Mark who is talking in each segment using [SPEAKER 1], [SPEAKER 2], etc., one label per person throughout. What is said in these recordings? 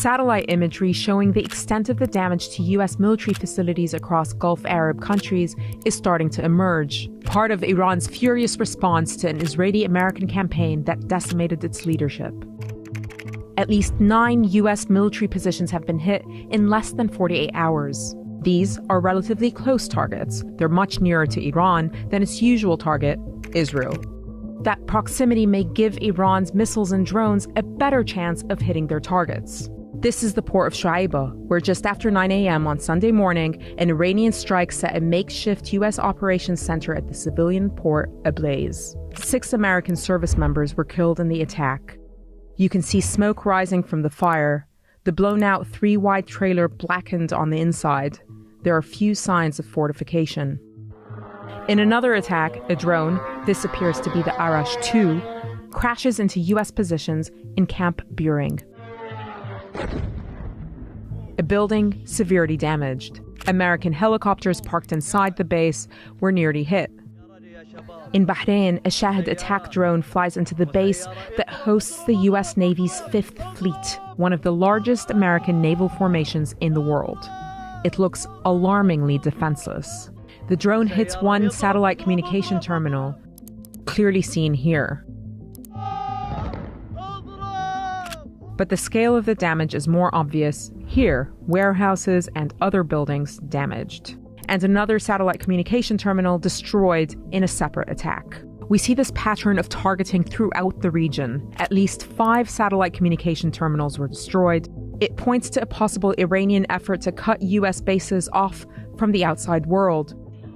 [SPEAKER 1] Satellite imagery showing the extent of the damage to U.S. military facilities across Gulf Arab countries is starting to emerge, part of Iran's furious response to an Israeli-American campaign that decimated its leadership. At least 9 U.S. military positions have been hit in less than 48 hours. These are relatively close targets. They're much nearer to Iran than its usual target, Israel. That proximity may give Iran's missiles and drones a better chance of hitting their targets. This is the port of Shuaibah, where just after 9 a.m. on Sunday morning, an Iranian strike set a makeshift U.S. operations center at the civilian port ablaze. 6 American service members were killed in the attack. You can see smoke rising from the fire, the blown-out 3-wide trailer blackened on the inside. There are few signs of fortification. In another attack, a drone, this appears to be the Arash 2, crashes into U.S. positions in Camp Buring. A building severely damaged. American helicopters parked inside the base were nearly hit. In Bahrain, a Shahid attack drone flies into the base that hosts the U.S. Navy's 5th Fleet, one of the largest American naval formations in the world. It looks alarmingly defenseless. The drone hits one satellite communication terminal, clearly seen here. But the scale of the damage is more obvious here, warehouses and other buildings damaged. And another satellite communication terminal destroyed in a separate attack. We see this pattern of targeting throughout the region. At least 5 satellite communication terminals were destroyed. It points to a possible Iranian effort to cut U.S. bases off from the outside world.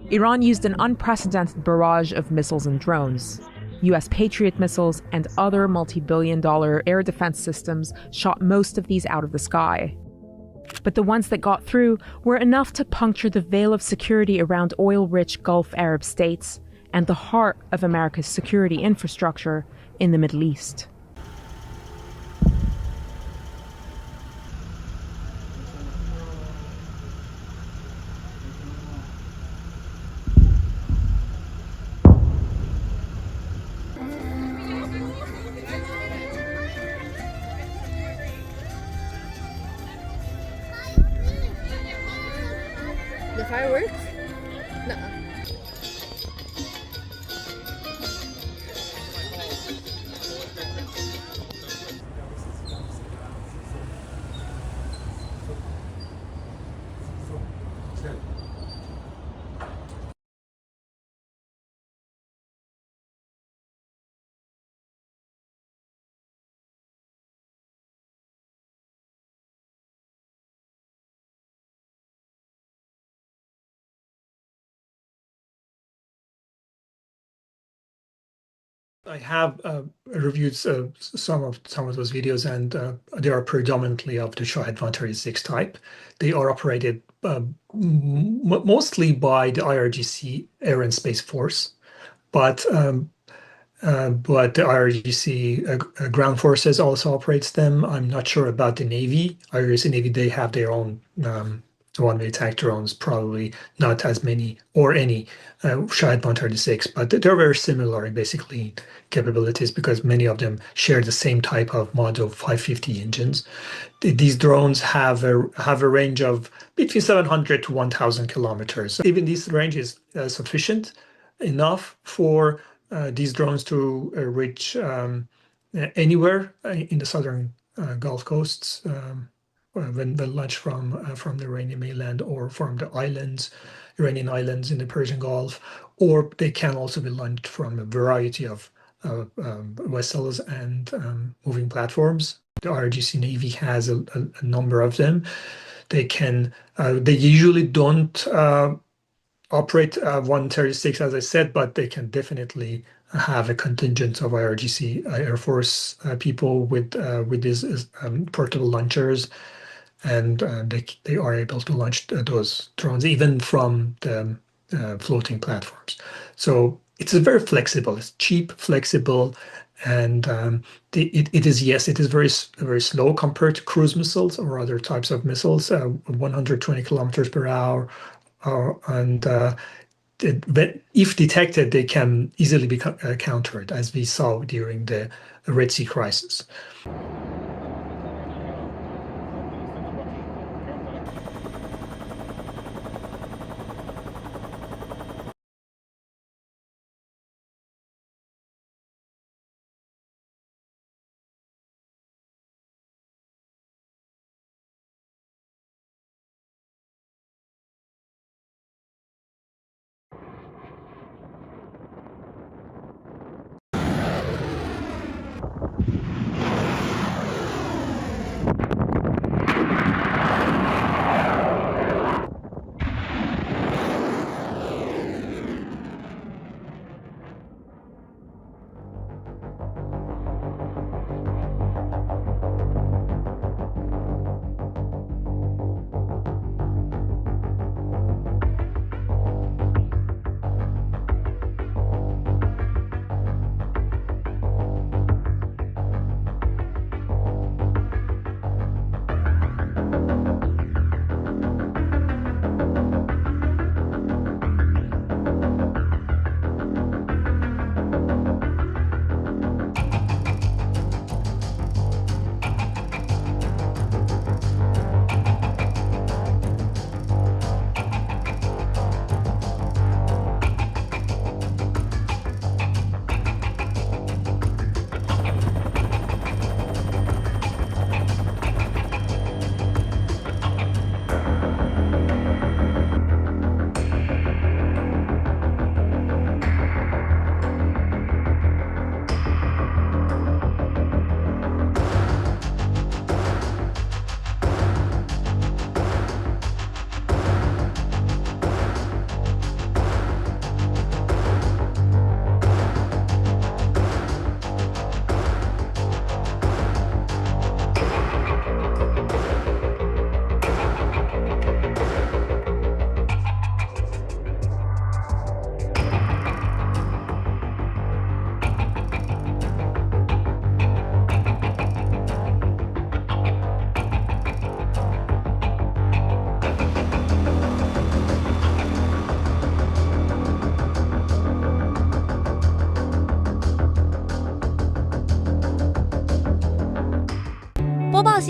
[SPEAKER 1] Iran used an unprecedented barrage of missiles and drones. U.S. Patriot missiles and other multi-billion-dollar air defense systems shot most of these out of the sky. But the ones that got through were enough to puncture the veil of security around oil-rich Gulf Arab states and the heart of America's security infrastructure in the Middle East.
[SPEAKER 2] The fireworks? No.
[SPEAKER 3] I have reviewed some of those videos, and they are predominantly of the Shahed 136 type. They are operated mostly by the IRGC Air and Space Force, but the IRGC ground forces also operates them. I'm not sure about the Navy. IRGC Navy, they have their own one-way attack drones, probably not as many or any Shahed 136, but they're very similar in basically capabilities because many of them share the same type of Model 550 engines. These drones have a range of between 700 to 1,000 kilometers. Even this range is sufficient enough for these drones to reach anywhere in the southern Gulf coasts when launched from the Iranian mainland or from the Iranian islands in the Persian Gulf, or they can also be launched from a variety of vessels and moving platforms. The IRGC Navy has a number of them. They usually don't operate 136, as I said, but they can definitely have a contingent of IRGC Air Force people with these portable launchers, and they are able to launch those drones even from the floating platforms. So it's very flexible. It's cheap, flexible, and it is very slow compared to cruise missiles or other types of missiles. 120 kilometers per hour, and if detected, they can easily be countered, as we saw during the Red Sea crisis.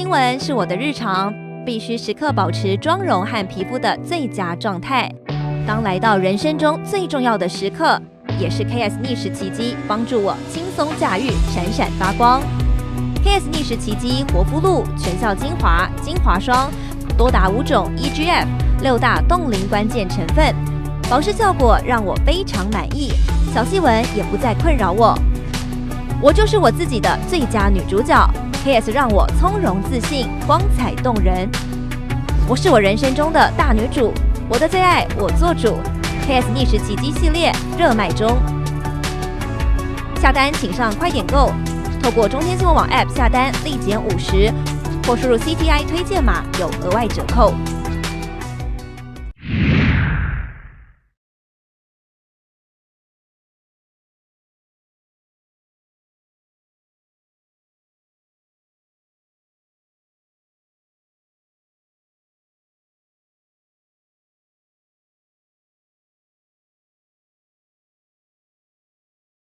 [SPEAKER 4] 新闻是我的日常，必须时刻保持妆容和皮肤的最佳状态。当来到人生中最重要的时刻，也是 KS 逆时奇迹帮助我轻松驾驭，闪闪发光。KS 逆时奇迹活肤露全效精华、精华霜，多达5种 EGF 6大冻龄关键成分，保湿效果让我非常满意，小细纹也不再困扰我。我就是我自己的最佳女主角 ，KS 让我从容自信，光彩动人。我是我人生中的大女主，我的最爱我做主。KS 逆时奇迹系列热卖中，下单请上快点购，透过中天新闻网 App 下单立减50，或输入 CTI 推荐码有额外折扣。